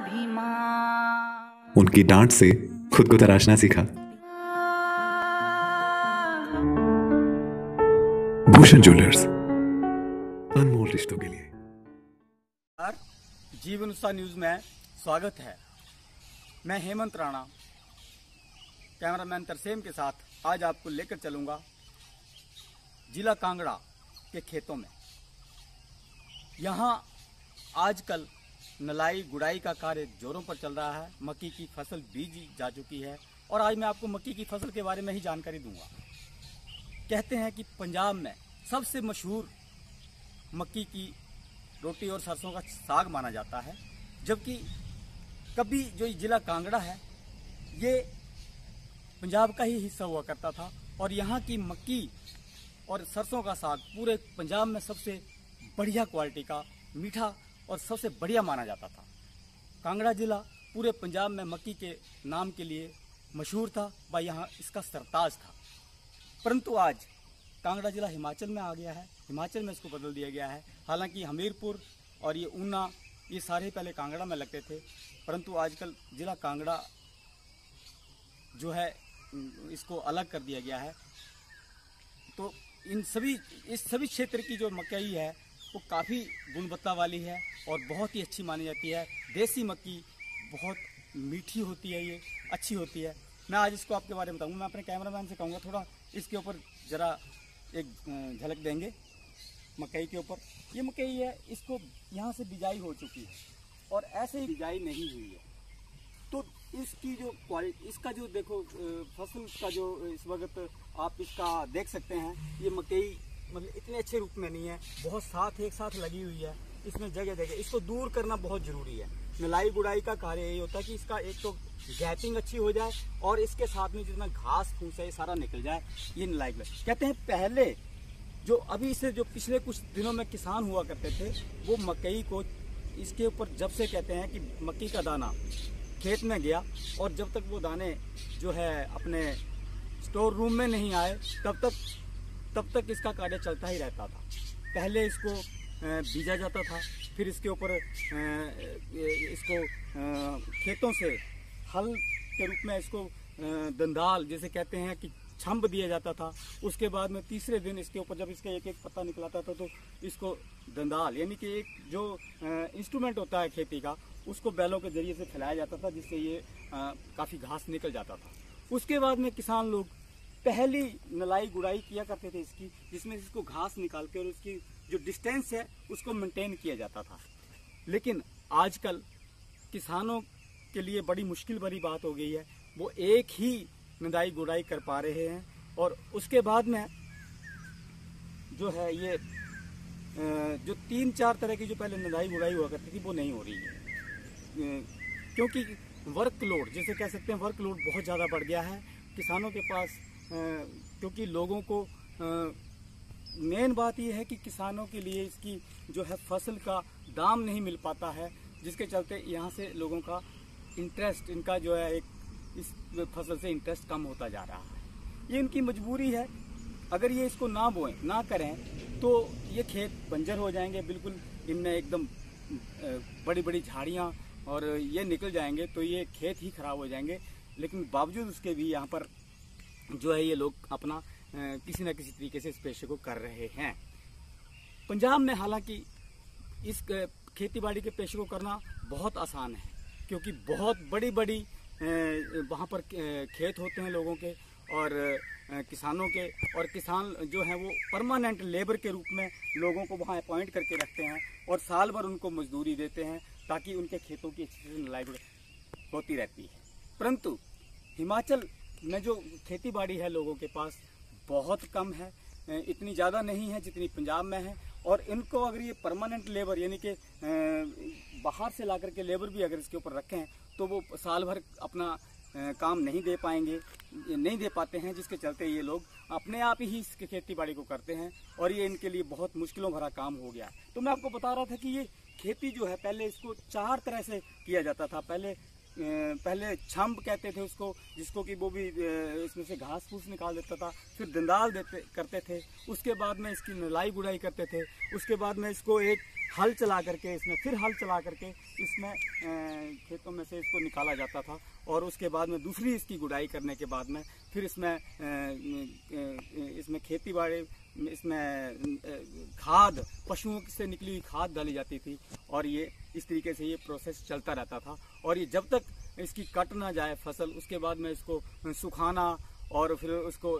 स्वाभिमान। उनकी डांट से खुद को तराशना सीखा। भूषण ज्वेलर्स, अनमोल रिश्तों के लिए। जीवन उत्साह न्यूज में स्वागत है। मैं हेमंत राणा कैमरामैन तरसेम के साथ आज आपको लेकर चलूंगा जिला कांगड़ा के खेतों में। यहाँ आजकल नलाई गुड़ाई का कार्य जोरों पर चल रहा है। मक्की की फसल बीजी जा चुकी है और आज मैं आपको मक्की की फसल के बारे में ही जानकारी दूंगा। कहते हैं कि पंजाब में सबसे मशहूर मक्की की रोटी और सरसों का साग माना जाता है, जबकि कभी जो जिला कांगड़ा है ये पंजाब का ही हिस्सा हुआ करता था और यहाँ की मक्की और सरसों का साग पूरे पंजाब में सबसे बढ़िया क्वालिटी का, मीठा और सबसे बढ़िया माना जाता था। कांगड़ा जिला पूरे पंजाब में मक्की के नाम के लिए मशहूर था, व यहाँ इसका सरताज था। परंतु आज कांगड़ा जिला हिमाचल में आ गया है, हिमाचल में इसको बदल दिया गया है। हालांकि हमीरपुर और ये ऊना ये सारे पहले कांगड़ा में लगते थे, परंतु आजकल जिला कांगड़ा जो है इसको अलग कर दिया गया है। तो इस सभी क्षेत्र की जो मकई है वो काफ़ी गुणवत्ता वाली है और बहुत ही अच्छी मानी जाती है। देसी मक्की बहुत मीठी होती है, ये अच्छी होती है। मैं आज इसको आपके बारे में बताऊंगा। मैं अपने कैमरामैन से कहूँगा थोड़ा इसके ऊपर ज़रा एक झलक देंगे मकई के ऊपर। ये मकई है, इसको यहाँ से बिजाई हो चुकी है और ऐसे ही बिजाई नहीं हुई है। तो इसकी जो क्वालिटी, इसका जो देखो फसल का जो इस वक्त आप इसका देख सकते हैं, ये मकई मतलब इतने अच्छे रूप में नहीं है, बहुत साथ एक साथ लगी हुई है। इसमें जगह जगह इसको दूर करना बहुत जरूरी है। नलाई गुड़ाई का कार्य यही होता है कि इसका एक तो गैपिंग अच्छी हो जाए और इसके साथ में जितना घास फूस है ये सारा निकल जाए। ये नलाई गुड़ाई कहते हैं। पहले जो अभी से जो पिछले कुछ दिनों में किसान हुआ करते थे वो मकई को इसके ऊपर जब से कहते हैं कि मक्की का दाना खेत में गया और जब तक वो दाने जो है अपने स्टोर रूम में नहीं आए तब तक इसका कार्य चलता ही रहता था। पहले इसको बीजा जाता था, फिर इसके ऊपर इसको खेतों से हल के रूप में इसको दंदाल जैसे कहते हैं कि छंब दिया जाता था। उसके बाद में तीसरे दिन इसके ऊपर जब इसका एक एक पत्ता निकलाता था तो इसको दंदाल यानी कि एक जो इंस्ट्रूमेंट होता है खेती का, उसको बैलों के जरिए से फैलाया जाता था, जिससे ये काफ़ी घास निकल जाता था। उसके बाद में किसान लोग पहली नलाई गुड़ाई किया करते थे इसकी, जिसमें इसको घास निकाल के और उसकी जो डिस्टेंस है उसको मेंटेन किया जाता था। लेकिन आजकल किसानों के लिए बड़ी मुश्किल भरी बात हो गई है, वो एक ही नदाई गुड़ाई कर पा रहे हैं और उसके बाद में जो है ये जो 3-4 तरह की जो पहले नदाई गुड़ाई हुआ करती थी वो नहीं हो रही है, क्योंकि वर्कलोड जैसे कह सकते हैं, वर्कलोड बहुत ज़्यादा बढ़ गया है किसानों के पास। क्योंकि लोगों को मेन बात यह है कि किसानों के लिए इसकी जो है फसल का दाम नहीं मिल पाता है, जिसके चलते यहाँ से लोगों का इंटरेस्ट, इनका जो है एक इस फसल से इंटरेस्ट कम होता जा रहा है। ये इनकी मजबूरी है। अगर ये इसको ना बोएं, ना करें तो ये खेत बंजर हो जाएंगे बिल्कुल। इनमें एकदम बड़ी बड़ी झाड़ियाँ और ये निकल जाएंगे तो ये खेत ही खराब हो जाएंगे। लेकिन बावजूद उसके भी यहाँ पर जो है ये लोग अपना किसी न किसी तरीके से इस पेशे को कर रहे हैं। पंजाब में हालांकि इस खेतीबाड़ी के पेशे को करना बहुत आसान है, क्योंकि बहुत बड़ी बड़ी वहाँ पर खेत होते हैं लोगों के और किसानों के, और किसान जो हैं वो परमानेंट लेबर के रूप में लोगों को वहाँ अपॉइंट करके रखते हैं और साल भर उनको मजदूरी देते हैं ताकि उनके खेतों की अच्छी से लाइवलीहुड होती रहती है। परंतु हिमाचल में जो खेती बाड़ी है लोगों के पास बहुत कम है, इतनी ज़्यादा नहीं है जितनी पंजाब में है। और इनको अगर ये परमानेंट लेबर यानी कि बाहर से ला करके लेबर भी अगर इसके ऊपर रखें तो वो साल भर अपना काम नहीं दे पाते हैं, जिसके चलते ये लोग अपने आप ही इसकी खेती बाड़ी को करते हैं और ये इनके लिए बहुत मुश्किलों भरा काम हो गया। तो मैं आपको बता रहा था कि ये खेती जो है पहले इसको 4 तरह से किया जाता था। पहले पहले छम्प कहते थे उसको, जिसको कि वो भी इसमें से घास फूस निकाल देता था, फिर दंदाल करते थे, उसके बाद में इसकी नलाई गुड़ाई करते थे, उसके बाद में इसको एक हल चला करके इसमें फिर हल चला करके इसमें खेतों में से इसको निकाला जाता था, और उसके बाद में दूसरी इसकी गुड़ाई करने के बाद में फिर इसमें खेती बाड़ी, इसमें खाद, पशुओं से निकली हुई खाद डाली जाती थी, और ये इस तरीके से ये प्रोसेस चलता रहता था। और ये जब तक इसकी कट ना जाए फसल, उसके बाद में इसको सुखाना और फिर उसको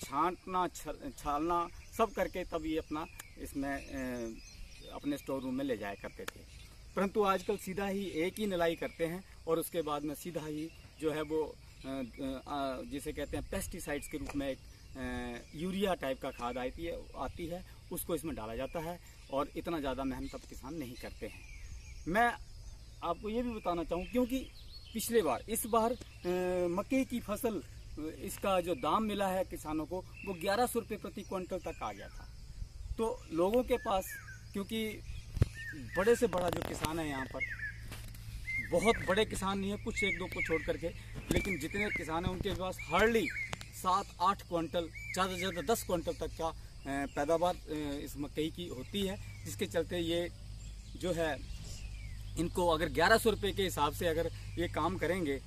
छांटना, छालना सब करके तब ये अपना इसमें अपने स्टोर रूम में ले जाया करते थे। परंतु आजकल सीधा ही एक ही नलाई करते हैं, और उसके बाद में सीधा ही जो है वो जिसे कहते हैं पेस्टिसाइड्स के रूप में एक यूरिया टाइप का खाद आती है, उसको इसमें डाला जाता है, और इतना ज़्यादा मेहनत अब किसान नहीं करते हैं। मैं आपको ये भी बताना चाहूँ, क्योंकि पिछले बार, इस बार मकई की फसल, इसका जो दाम मिला है किसानों को वो 1100 रुपये प्रति क्विंटल तक आ गया था। तो लोगों के पास, क्योंकि बड़े से बड़ा जो किसान है यहाँ पर, बहुत बड़े किसान नहीं है, कुछ एक दो को छोड़ करके, लेकिन जितने किसान हैं उनके पास हार्डली 7-8 क्विंटल, ज़्यादा से ज़्यादा 10 क्विंटल तक का पैदावार इस मकई की होती है, जिसके चलते ये जो है इनको अगर 1100 रुपये के हिसाब से अगर ये काम करेंगे,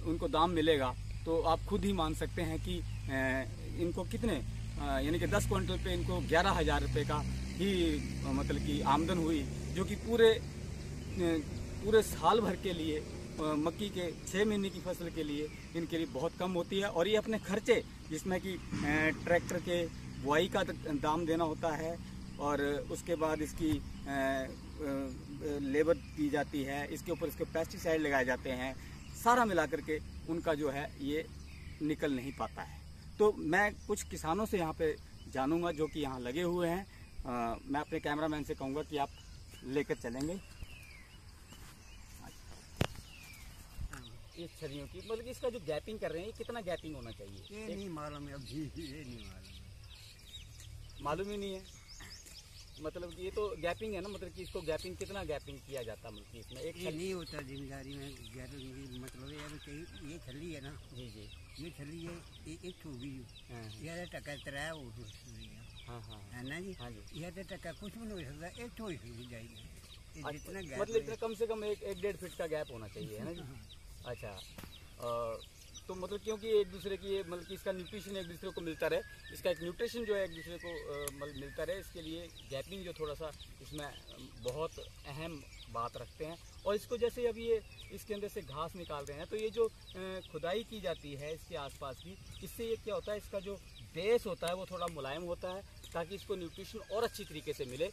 उनको दाम मिलेगा, तो आप खुद ही मान सकते हैं कि इनको कितने, यानी कि 10 क्विंटल पे इनको 11,000 रुपये का ही मतलब कि आमदन हुई, जो कि पूरे साल भर के लिए, मक्की के 6 महीने की फसल के लिए इनके लिए बहुत कम होती है। और ये अपने खर्चे, जिसमें कि ट्रैक्टर के बुआई का दाम देना होता है, और उसके बाद इसकी लेबर दी जाती है, इसके ऊपर इसके पेस्टिसाइड लगाए जाते हैं, सारा मिला करके उनका जो है ये निकल नहीं पाता है। तो मैं कुछ किसानों से यहाँ पे जानूंगा जो कि यहाँ लगे हुए हैं। मैं अपने कैमरामैन से कहूँगा कि आप लेकर चलेंगे इस छरियों की, मतलब इसका जो गैपिंग कर रहे हैं, ये कितना गैपिंग होना चाहिए? ये नहीं मालूम है अभी, ये नहीं मालूम ही नहीं है। मतलब ये तो गैपिंग है ना, मतलब कि इसको गैपिंग, कितना गैपिंग किया जाता है, मतलब कि इसमें एक ये नहीं होता जिम्मेदारी में गैपिंग, मतलब ये थली है ना, जी जी, ये थली है, एक होगी, ये टका तरह वो हाँ हाँ है ना जी, हाँ जी, ये टका कुछ भी नहीं हो सकता, एक तो ही जाएगी, जितना गैप, मतलब इतना कम से कम 1-1.5 फीट का गैप होना चाहिए, है ना जी। अच्छा, तो मतलब क्योंकि एक दूसरे की, मतलब कि इसका न्यूट्रिशन एक दूसरे को मिलता रहे, इसका एक न्यूट्रिशन जो है एक दूसरे को मतलब मिलता रहे, इसके लिए गैपिंग जो थोड़ा सा इसमें बहुत अहम बात रखते हैं। और इसको जैसे अभी ये इसके अंदर से घास निकाल रहे हैं, तो ये जो खुदाई की जाती है इसके आसपास की, इससे ये क्या होता है, इसका जो बेस होता है वो थोड़ा मुलायम होता है, ताकि इसको न्यूट्रिशन और अच्छी तरीके से मिले।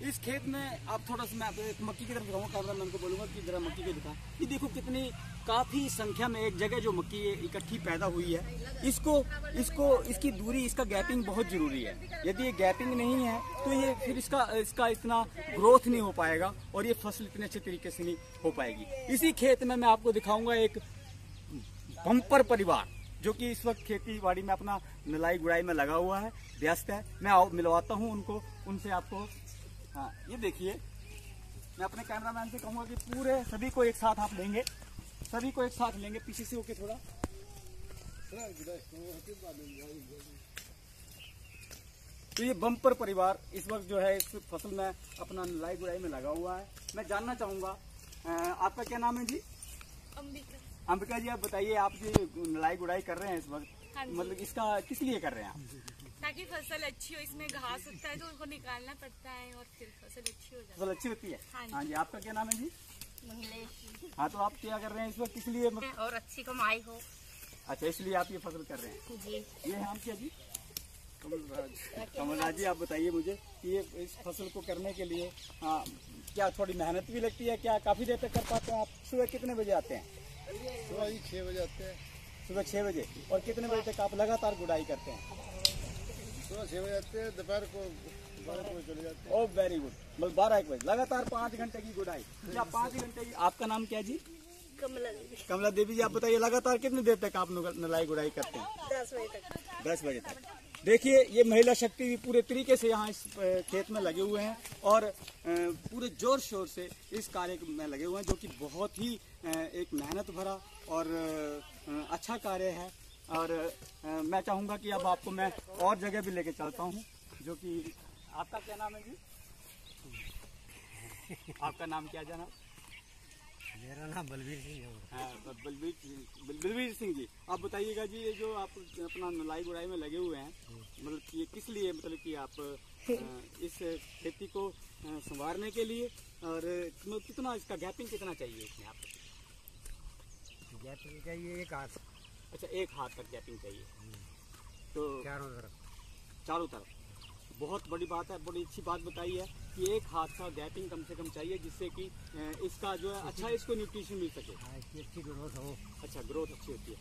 इस खेत में आप थोड़ा सा, मैं मक्की की तरफ दिखाऊंगा, कैमरामैन को बोलूंगा कि जरा मक्की को दिखा। ये देखो कितनी काफ़ी संख्या में एक जगह जो मक्की इकट्ठी पैदा हुई है, इसकी दूरी, इसका गैपिंग बहुत ज़रूरी है। यदि ये गैपिंग नहीं है तो ये फिर इसका इतना ग्रोथ नहीं हो पाएगा, और ये फसल इतने अच्छे तरीके से नहीं हो पाएगी। इसी खेत में मैं आपको दिखाऊंगा एक बम्पर परिवार, जो कि इस वक्त खेती बाड़ी में अपना नलाई गुड़ाई में लगा हुआ है, व्यस्त है। मैं मिलवाता हूँ उनसे आपको। हाँ, ये देखिए, मैं अपने कैमरामैन से कहूँगा कि पूरे सभी को एक साथ आप लेंगे, पीछे से होके थोड़ा। तो ये बम्पर परिवार इस वक्त जो है इस फसल में अपना नलाई गुड़ाई में लगा हुआ है। मैं जानना चाहूँगा, आपका क्या नाम है जी? अंबिका जी, आप बताइए, आप जो नलाई गुड़ाई कर रहे हैं इस वक्त, हाँ, मतलब इसका किस लिए कर रहे हैं आप? ताकि फसल अच्छी हो। इसमें घास होता है तो उनको निकालना पड़ता है, और फिर फसल अच्छी हो जाती है। फसल अच्छी होती है। हाँ जी, आपका क्या नाम है जी? हाँ, तो आप क्या कर रहे हैं इस वक्त, किस लिए? और अच्छी कमाई हो। अच्छा, इसलिए आप ये फसल कर रहे हैं जी। ये है हम क्या जी? कमलराज जी, आप बताइए मुझे कि ये इस फसल को करने के लिए क्या थोड़ी मेहनत भी लगती है? क्या काफी देर तक कर पाते हैं आप? सुबह कितने बजे आते हैं? सुबह 6 बजे आते हैं। सुबह 6 बजे। और कितने बजे तक आप लगातार गुड़ाई करते हैं? सुबह 6 बजे आते हैं, दोपहर को 12 बजे चले जाते हैं। ओह, वेरी गुड। मतलब 12-1 बजे लगातार 5 घंटे की गुड़ाई, या 5 घंटे की। आपका नाम क्या जी? कमला देवी जी, आप बताइए लगातार कितनी देर तक आप नलाई गुड़ाई करते हैं? 10 बजे तक। 10 बजे तक। देखिए ये महिला शक्ति भी पूरे तरीके से यहाँ इस खेत में लगे हुए हैं और पूरे जोर शोर से इस कार्य में लगे हुए हैं, जो कि बहुत ही एक मेहनत भरा और अच्छा कार्य है। और मैं चाहूँगा कि अब आपको मैं और जगह भी लेके चलता हूँ, जो कि आपका क्या नाम है जी? आपका नाम क्या जाना? मेरा नाम बलबीर सिंह है। हाँ, बलबीर सिंह जी, आप बताइएगा जी, ये जो आप अपना नलाई गुड़ाई में लगे हुए हैं, मतलब कि ये किस लिए, मतलब कि आप इस खेती को संवारने के लिए, और कितना इसका गैपिंग कितना चाहिए इसमें आपको? गैपिंग चाहिए एक हाथ। अच्छा, एक हाथ तक गैपिंग चाहिए, तो चारों तरफ। बहुत बड़ी बात है, बड़ी अच्छी बात बताई है कि एक हाथ का गैपिंग कम से कम चाहिए, जिससे कि इसका जो है अच्छा इसको न्यूट्रिशन मिल सके, इसकी अच्छी ग्रोथ हो। अच्छा, ग्रोथ अच्छी होती है।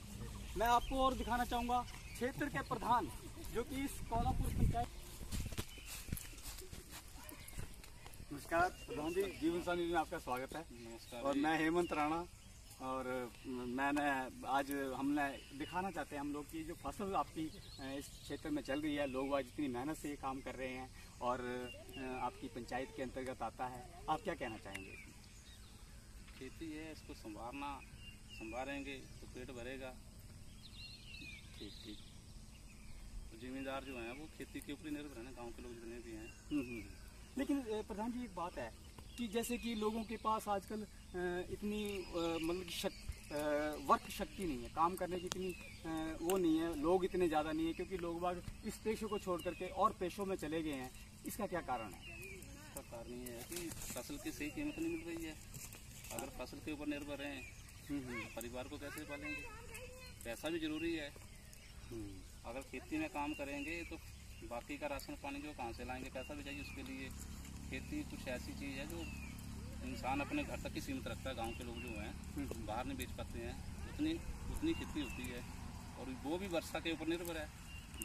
मैं आपको और दिखाना चाहूँगा क्षेत्र के प्रधान, जो कि इस कौलापुर पंचायत। नमस्कार प्रधान जी, जीवन साथी में आपका स्वागत है। नमस्कार। और मैं हेमंत राणा, और मैंने आज हमने दिखाना चाहते हैं हम लोग की जो फसल आपकी इस क्षेत्र में चल रही है, लोग आज इतनी मेहनत से ये काम कर रहे हैं और आपकी पंचायत के अंतर्गत आता है, आप क्या कहना चाहेंगे? खेती है, इसको संभालेंगे तो पेट भरेगा। ठीक ठीक। तो जिम्मेदार जो हैं वो खेती के ऊपर निर्भर है, गांव के लोग जितने भी हैं। लेकिन प्रधान जी एक बात है कि जैसे कि लोगों के पास आजकल इतनी मतलब वर्क शक्ति नहीं है, काम करने की इतनी वो नहीं है, लोग इतने ज़्यादा नहीं है, क्योंकि लोग बाग इस पेशे को छोड़ करके और पेशों में चले गए हैं। इसका क्या कारण है? इसका कारण ये है कि फसल की सही कीमत नहीं मिल रही है। अगर फसल के ऊपर निर्भर हैं, परिवार को कैसे पालेंगे? पैसा भी जरूरी है। अगर खेती में काम करेंगे तो बाकी का राशन पानी जो कहाँ से लाएंगे? पैसा भी चाहिए उसके लिए। खेती कुछ ऐसी चीज़ है जो इंसान अपने घर तक ही सीमित रखता है। गांव के लोग जो हैं बाहर नहीं बेच पाते हैं, उतनी खेती होती है, और वो भी वर्षा के ऊपर निर्भर है।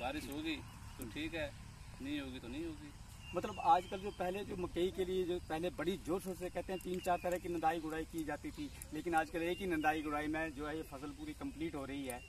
बारिश होगी तो ठीक है, नहीं होगी तो नहीं होगी। मतलब आजकल जो पहले जो मकई के लिए जो पहले बड़ी जोर शोर से कहते हैं 3-4 तरह की निंदाई गुड़ाई की जाती थी, लेकिन आजकल एक ही निंदाई गुड़ाई में जो है ये फसल पूरी कंप्लीट हो रही है,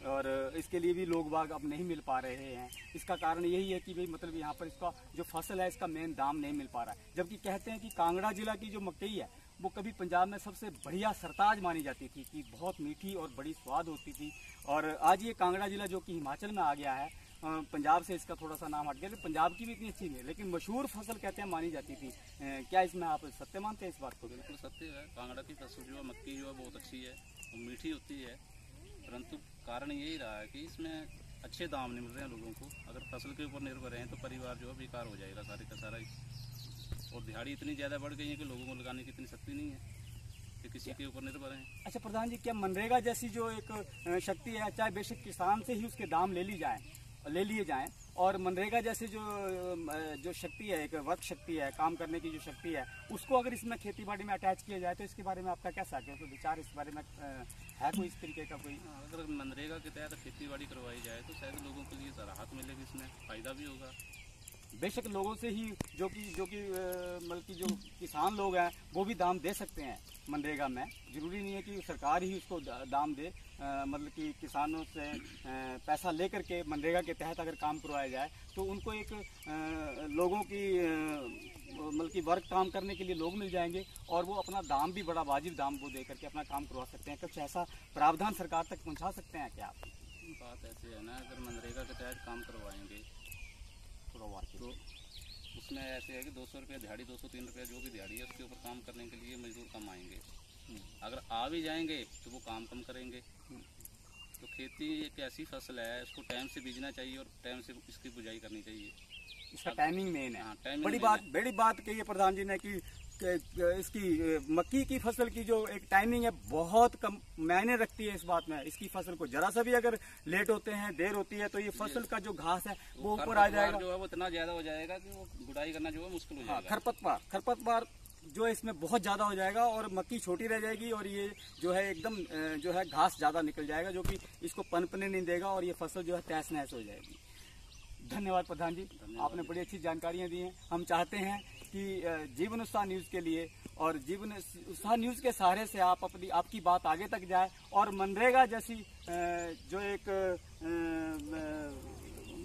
और इसके लिए भी लोग बाग अब नहीं मिल पा रहे हैं। इसका कारण यही है कि भाई मतलब यहाँ पर इसका जो फसल है इसका मेन दाम नहीं मिल पा रहा है। जबकि कहते हैं कि कांगड़ा जिला की जो मकई है वो कभी पंजाब में सबसे बढ़िया सरताज मानी जाती थी, कि बहुत मीठी और बड़ी स्वाद होती थी, और आज ये कांगड़ा जिला जो कि हिमाचल में आ गया है, पंजाब से इसका थोड़ा सा नाम हट गया। तो पंजाब की भी इतनी अच्छी नहीं है, लेकिन मशहूर फसल कहते हैं मानी जाती थी। क्या इसमें आप सत्य मानते हैं इस बात को? बिल्कुल सत्य है। कांगड़ा की फसल जो है, मक्की जो है बहुत अच्छी है और मीठी होती है, परंतु कारण यही रहा है कि इसमें अच्छे दाम नहीं मिल रहे हैं लोगों को। अगर फसल के ऊपर निर्भर हैं तो परिवार जो है बेकार हो जाएगा सारे का सारा ही। और दिहाड़ी इतनी ज़्यादा बढ़ गई है कि लोगों को लगाने की इतनी शक्ति नहीं है कि किसी के ऊपर निर्भर हैं। अच्छा प्रधान जी, क्या मनरेगा जैसी जो एक शक्ति है, चाहे बेशक किसान से ही उसके दाम ले लिए जाएं, और मनरेगा जैसे जो शक्ति है, एक वर्क शक्ति है, काम करने की जो शक्ति है, उसको अगर इसमें खेती बाड़ी में अटैच किया जाए तो इसके बारे में आपका कैसा है? तो विचार इस बारे में है कोई इस तरीके का कोई? अगर मनरेगा के तहत खेती बाड़ी करवाई जाए तो शायद लोगों के लिए राहत मिलेगी, इसमें फ़ायदा भी होगा। बेशक लोगों से ही जो कि मतलब कि जो किसान लोग हैं वो भी दाम दे सकते हैं मनरेगा में। जरूरी नहीं है कि सरकार ही उसको दाम दे, मतलब कि किसानों से पैसा लेकर के मनरेगा के तहत अगर काम करवाया जाए तो उनको एक लोगों की मतलब कि वर्क काम करने के लिए लोग मिल जाएंगे, और वो अपना दाम भी बड़ा वाजिब दाम वो दे करके अपना काम करवा सकते हैं। कुछ ऐसा प्रावधान सरकार तक पहुँचा सकते हैं क्या आप? बात ऐसे है ना, अगर मनरेगा के तहत काम करवाएंगे तो उसमें ऐसे है कि 200 रुपये दिहाड़ी, 203 रुपये जो भी दिहाड़ी है उसके ऊपर काम करने के लिए मजदूर कम आएंगे। अगर आ भी जाएंगे तो वो काम कम करेंगे। तो खेती एक ऐसी फसल है, इसको टाइम से बीजना चाहिए और टाइम से इसकी बुझाई करनी चाहिए। इसका टाइमिंग मेन है। हाँ, टाइमिंग बड़ी बात कही है प्रधान जी ने कि इसकी मक्की की फसल की जो एक टाइमिंग है बहुत कम मायने रखती है इस बात में। इसकी फसल को जरा सा भी अगर लेट होते हैं, देर होती है, तो ये फसल का जो घास है वो ऊपर आ जाएगा, जो है वो इतना ज्यादा हो जाएगा कि वो गुड़ाई करना जो है मुश्किल हो जाएगा। खरपतवार जो है इसमें बहुत ज्यादा हो जाएगा और मक्की छोटी रह जाएगी, और ये जो है एकदम जो है घास ज्यादा निकल जाएगा, जो कि इसको पनपने नहीं देगा, और ये फसल जो है तहस नहस हो जाएगी। धन्यवाद प्रधान जी, आपने बड़ी अच्छी जानकारियां दी हैं। हम चाहते हैं कि जीवन उत्साह न्यूज़ के लिए और जीवन उत्साह न्यूज़ के सहारे से आपकी बात आगे तक जाए, और मनरेगा जैसी जो एक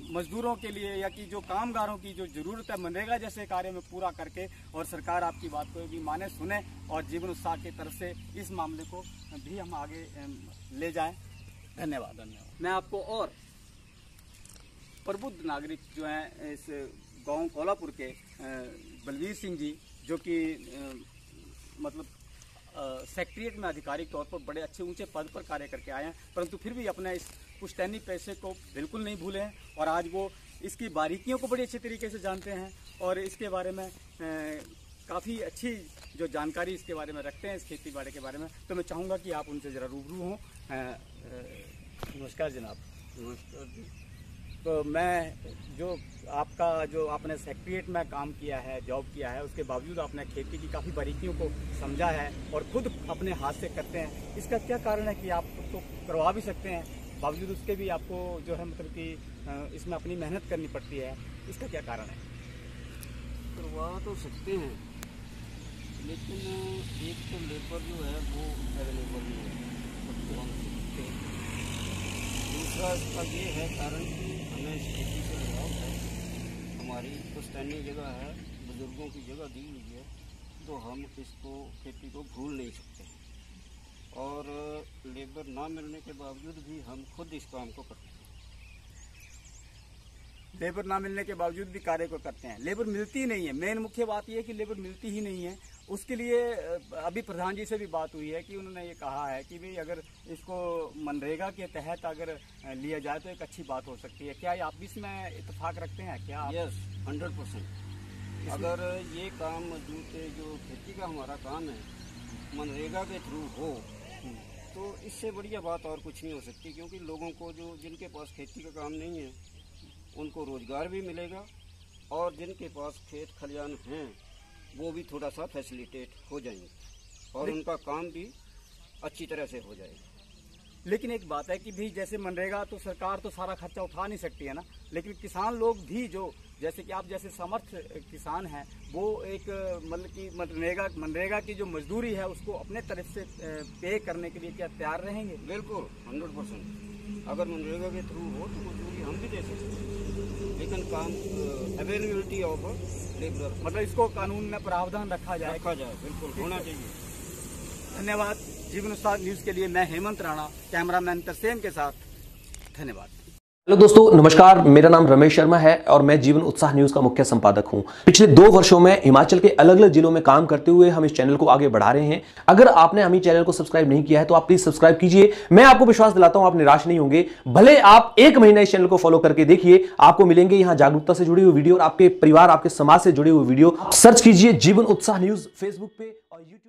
मजदूरों के लिए या कि जो कामगारों की जो जरूरत है मनरेगा जैसे कार्य में पूरा करके और सरकार आपकी बात को भी माने, सुने और जीवन उत्साह की तरफ से इस मामले को भी हम आगे ले जाएं। धन्यवाद। मैं आपको और प्रबुद्ध नागरिक जो हैं इस गांव कोलापुर के बलवीर सिंह जी, जो कि मतलब सेक्रेटरीट में आधिकारिक तौर पर बड़े अच्छे ऊंचे पद पर कार्य करके आए हैं, परंतु फिर भी अपने इस पुश्तैनी पैसे को बिल्कुल नहीं भूले हैं और आज वो इसकी बारीकियों को बड़ी अच्छी तरीके से जानते हैं और इसके बारे में काफ़ी अच्छी जो जानकारी इसके बारे में रखते हैं, इस खेती बाड़ी के बारे में। तो मैं चाहूँगा कि आप उनसे ज़रा रूबरू हों। नमस्कार जनाब। नमस्कार जी। तो मैं जो आपका जो आपने सेक्रेटरीट में काम किया है, जॉब किया है, उसके बावजूद आपने खेती की काफ़ी बारीकियों को समझा है और खुद अपने हाथ से करते हैं, इसका क्या कारण है कि आप तो करवा भी सकते हैं, बावजूद उसके भी आपको जो है मतलब कि इसमें अपनी मेहनत करनी पड़ती है, इसका क्या कारण है? करवा तो सकते हैं, लेकिन एक तो लेबर जो है वो अवेलेबल नहीं है, सबको हम सकते हैं। दूसरा इसका ये है कारण कि हमें इस खेती से लगाव है, हमारी पुश्तैनी जगह है, बुजुर्गों की जगह दी हुई है, तो हम इसको खेती को भूल नहीं सकते और लेबर ना मिलने के बावजूद भी हम खुद इस काम को करते हैं। लेबर ना मिलने के बावजूद भी कार्य को करते हैं। लेबर मिलती ही नहीं है, मेन मुख्य बात यह है कि लेबर मिलती ही नहीं है। उसके लिए अभी प्रधान जी से भी बात हुई है कि उन्होंने ये कहा है कि भाई अगर इसको मनरेगा के तहत अगर लिया जाए तो एक अच्छी बात हो सकती है। क्या आप भी इसमें इत्तेफाक रखते हैं क्या? यस, 100%। अगर ये काम मजदूर के जो खेती का हमारा काम है मनरेगा के थ्रू हो तो इससे बढ़िया बात और कुछ नहीं हो सकती, क्योंकि लोगों को जो जिनके पास खेती का काम नहीं है उनको रोजगार भी मिलेगा और जिनके पास खेत खलियान हैं वो भी थोड़ा सा फैसिलिटेट हो जाएंगे और उनका काम भी अच्छी तरह से हो जाएगा। लेकिन एक बात है कि भी जैसे मनरेगा तो सरकार तो सारा खर्चा उठा नहीं सकती है ना, लेकिन किसान लोग भी जो जैसे कि आप जैसे समर्थ किसान हैं वो एक मतलब कि मनरेगा की जो मजदूरी है उसको अपने तरफ से पे करने के लिए क्या तैयार रहेंगे? बिल्कुल 100%। अगर मनरेगा के थ्रू हो तो मजदूरी हम भी दे सकते हैं, लेकिन काम अवेलेबिलिटी ऑफ लेबर, मतलब इसको कानून में प्रावधान रखा जाए। बिल्कुल होना चाहिए। धन्यवाद। जीवन उत्साह न्यूज के लिए मैं हेमंत राणा, कैमरामैन तरसेम के साथ, धन्यवाद। हेलो दोस्तों, नमस्कार। मेरा नाम रमेश शर्मा है और मैं जीवन उत्साह न्यूज का मुख्य संपादक हूं। पिछले 2 वर्षों में हिमाचल के अलग अलग जिलों में काम करते हुए हम इस चैनल को आगे बढ़ा रहे हैं। अगर आपने हमें चैनल को सब्सक्राइब नहीं किया है तो आप प्लीज सब्सक्राइब कीजिए। मैं आपको विश्वास दिलाता हूं आप निराश नहीं होंगे। भले आप 1 महीना इस चैनल को फॉलो करके देखिए, आपको मिलेंगे यहां जागरूकता से जुड़ी हुई वीडियो और आपके परिवार, आपके समाज से जुड़े हुए वीडियो। सर्च कीजिए जीवन उत्साह न्यूज फेसबुक पे और यूट्यूब।